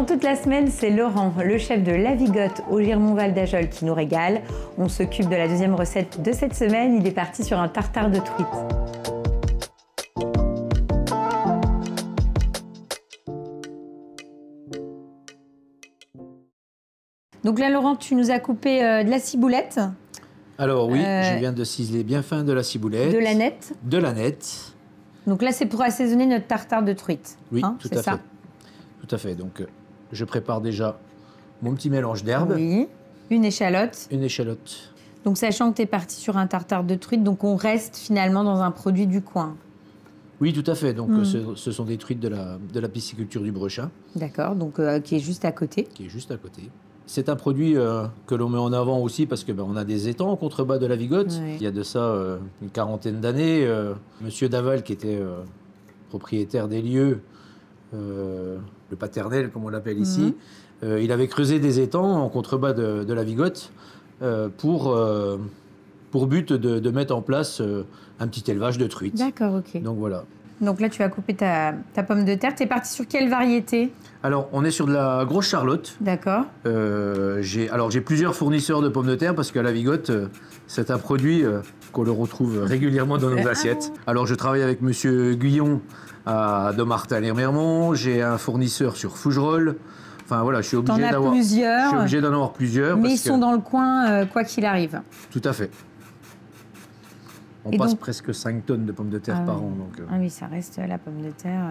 Pendant toute la semaine, c'est Laurent, le chef de La Vigotte au Girmont-Val d'Ajol, qui nous régale. On s'occupe de la deuxième recette de cette semaine. Il est parti sur un tartare de truite. Donc là, Laurent, tu nous as coupé de la ciboulette. Alors oui, je viens de ciseler bien fin de la ciboulette. De la nette. De la nette. Donc là, c'est pour assaisonner notre tartare de truite. Oui, hein, tout à fait. Tout à fait. Donc, je prépare déjà mon petit mélange d'herbes. Oui, une échalote. Une échalote. Donc, sachant que tu es parti sur un tartare de truite, donc on reste finalement dans un produit du coin. Oui, tout à fait. Donc, ce sont des truites de la pisciculture du Brechin. D'accord, donc qui est juste à côté. Qui est juste à côté. C'est un produit que l'on met en avant aussi parce que on a des étangs en contrebas de la Vigotte. Oui. Il y a de ça une quarantaine d'années. Monsieur Daval, qui était propriétaire des lieux, le paternel, comme on l'appelle ici, il avait creusé des étangs en contrebas de la Vigotte pour but de mettre en place un petit élevage de truites. D'accord, ok. Donc voilà. Donc là, tu vas couper ta pomme de terre. Tu es parti sur quelle variété? Alors, on est sur de la grosse Charlotte. D'accord. J'ai plusieurs fournisseurs de pommes de terre parce qu'à la Vigotte, c'est un produit qu'on le retrouve régulièrement dans nos assiettes. Alors, je travaille avec Monsieur Guyon à Domartin-les-Mermont. J'ai un fournisseur sur Fougerolles. Enfin voilà, je suis obligé d'en avoir plusieurs. Mais ils sont dans le coin, quoi qu'il arrive. Tout à fait. On passe presque 5 tonnes de pommes de terre par an. Donc, Ah oui, ça reste la pomme de terre.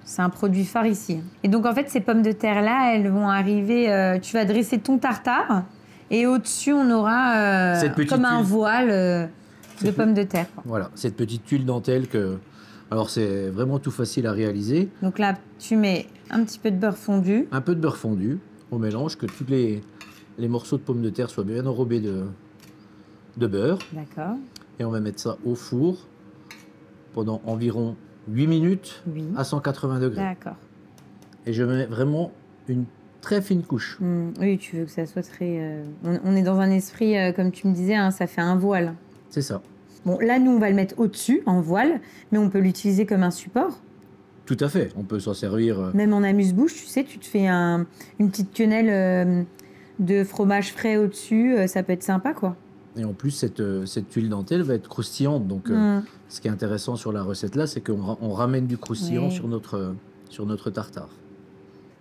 C'est un produit phare ici. Et donc, en fait, ces pommes de terre-là, elles vont arriver... tu vas dresser ton tartare et au-dessus, on aura comme un voile de pommes de terre. Quoi. Voilà, cette petite tuile dentelle que... Alors, c'est vraiment tout facile à réaliser. Donc là, tu mets un petit peu de beurre fondu. Un peu de beurre fondu au mélange, que tous les morceaux de pommes de terre soient bien enrobés de beurre. D'accord. Et on va mettre ça au four pendant environ 8 minutes à 180 degrés. D'accord. Et je mets vraiment une très fine couche. Oui, tu veux que ça soit très... On est dans un esprit, comme tu me disais, hein, ça fait un voile. C'est ça. Bon, là, nous, on va le mettre au-dessus, en voile, mais on peut l'utiliser comme un support. Tout à fait. On peut s'en servir... Même en amuse-bouche, tu sais, tu te fais une petite quenelle de fromage frais au-dessus, ça peut être sympa, quoi. Et en plus, cette tuile dentelle va être croustillante. Donc, ce qui est intéressant sur la recette-là, c'est qu'on ramène du croustillant sur notre tartare.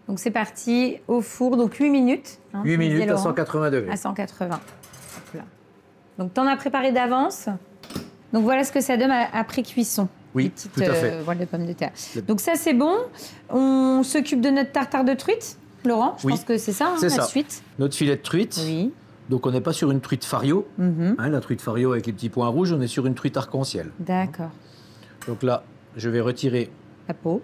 Donc, c'est parti au four, donc 8 minutes. Hein, 8 minutes à 180 degrés. À 180. Voilà. Donc, tu en as préparé d'avance. Donc, voilà ce que ça donne après cuisson. Oui, tout à fait. Voiles de pommes de terre. Donc, ça, c'est bon. On s'occupe de notre tartare de truite, Laurent. Je pense que c'est ça, la suite. Notre filet de truite. Oui. Donc, on n'est pas sur une truite fario, la truite fario avec les petits points rouges, on est sur une truite arc-en-ciel. D'accord. Donc là, je vais retirer la peau.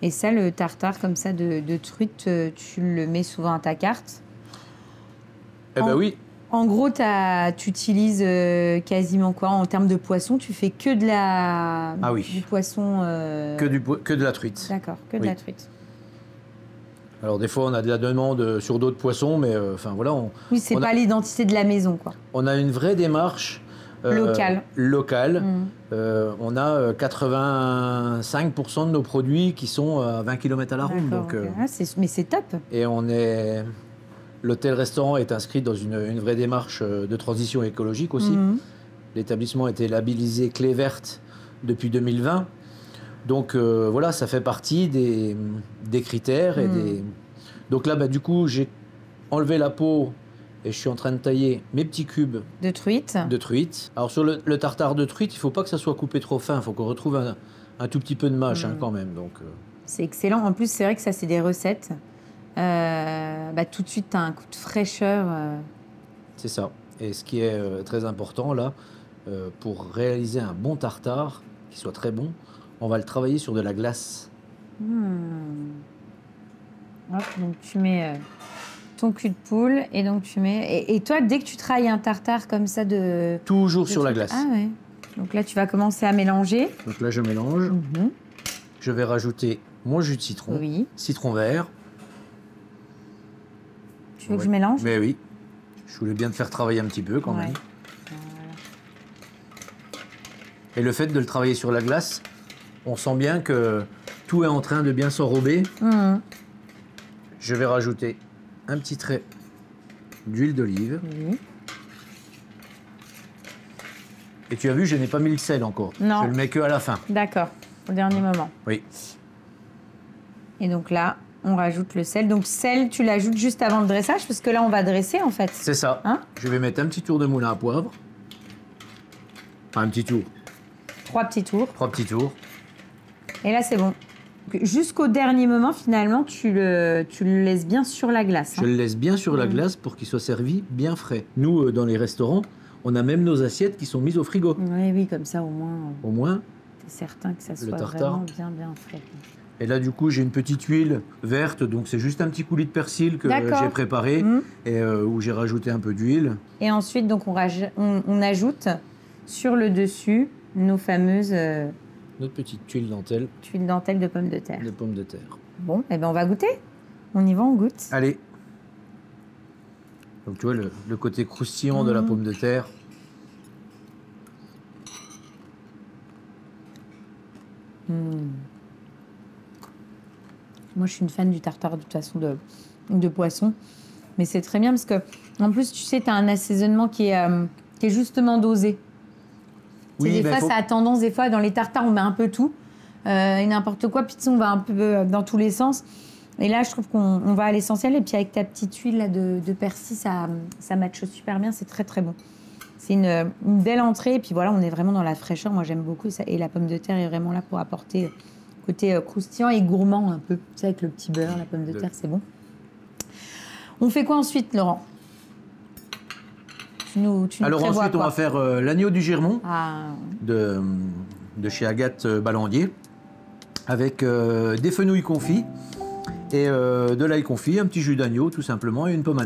Et ça, le tartare comme ça de truite, tu le mets souvent à ta carte? Eh ben oui. En gros, tu utilises quasiment quoi? En termes de poisson, tu fais que du poisson... Que de la truite. D'accord, que de la truite. Alors des fois, on a de la demande sur d'autres poissons, mais enfin voilà. Oui, c'est pas l'identité de la maison, quoi. On a une vraie démarche locale. On a 85% de nos produits qui sont à 20 km à la ronde. Donc, mais c'est top. Et l'hôtel-restaurant est inscrit dans une vraie démarche de transition écologique aussi. L'établissement a été labellisé Clé Verte depuis 2020. Donc voilà, ça fait partie des critères. Donc là, du coup, j'ai enlevé la peau et je suis en train de tailler mes petits cubes de truite. Alors sur le tartare de truite, il ne faut pas que ça soit coupé trop fin. Il faut qu'on retrouve un tout petit peu de mâche quand même. C'est excellent. En plus, c'est vrai que ça, c'est des recettes. Tout de suite, tu as un coup de fraîcheur. C'est ça. Et ce qui est très important là, pour réaliser un bon tartare, qui soit très bon, on va le travailler sur de la glace. Hop, donc tu mets ton cul de poule et donc tu mets... Et toi, dès que tu travailles un tartare comme ça de... Toujours sur la glace. Ah ouais. Donc là, tu vas commencer à mélanger. Donc là, je mélange. Je vais rajouter mon jus de citron. Oui. Citron vert. Tu veux que je mélange? Mais oui. Je voulais bien te faire travailler un petit peu quand même. Et le fait de le travailler sur la glace, on sent bien que tout est en train de bien s'enrober. je vais rajouter un petit trait d'huile d'olive. Oui. Et tu as vu, je n'ai pas mis le sel encore. Non. Je le mets que à la fin. D'accord, au dernier moment. Oui. Et donc là, on rajoute le sel. Donc sel, tu l'ajoutes juste avant le dressage, parce que là, on va dresser, en fait. C'est ça. Hein? Je vais mettre un petit tour de moulin à poivre. Enfin, un petit tour. 3 petits tours. 3 petits tours. Et là, c'est bon. Jusqu'au dernier moment, finalement, tu le laisses bien sur la glace. Je le laisse bien sur la glace pour qu'il soit servi bien frais. Nous, dans les restaurants, on a même nos assiettes qui sont mises au frigo. Oui, oui, comme ça, au moins... Au moins, t'es certain que ça soit tartare. vraiment bien frais. Et là, du coup, j'ai une petite huile verte, donc c'est juste un petit coulis de persil que j'ai préparé et où j'ai rajouté un peu d'huile. Et ensuite, donc, on ajoute sur le dessus nos fameuses... Notre petite tuile dentelle. Tuile dentelle de pommes de terre. De pommes de terre. Bon, eh ben on va goûter. On y va, on goûte. Allez. Donc tu vois le côté croustillant de la pomme de terre. Moi, je suis une fan du tartare de toute façon de poisson. Mais c'est très bien parce que, en plus, tu sais, tu as un assaisonnement qui est justement dosé. Oui, des fois, ça a tendance, des fois, dans les tartares, on met un peu tout, et n'importe quoi, puis on va un peu dans tous les sens. Et là, je trouve qu'on va à l'essentiel, et puis avec ta petite huile là, de persil, ça matche super bien, c'est très très bon. C'est une belle entrée, et puis voilà, on est vraiment dans la fraîcheur, moi j'aime beaucoup, et la pomme de terre est vraiment là pour apporter côté croustillant et gourmand un peu, tu sais, avec le petit beurre, la pomme de terre, c'est bon. On fait quoi ensuite, Laurent ? Alors ensuite, on va faire l'agneau du Girmont de chez Agathe Ballandier avec des fenouils confits et de l'ail confit, un petit jus d'agneau tout simplement et une pomme à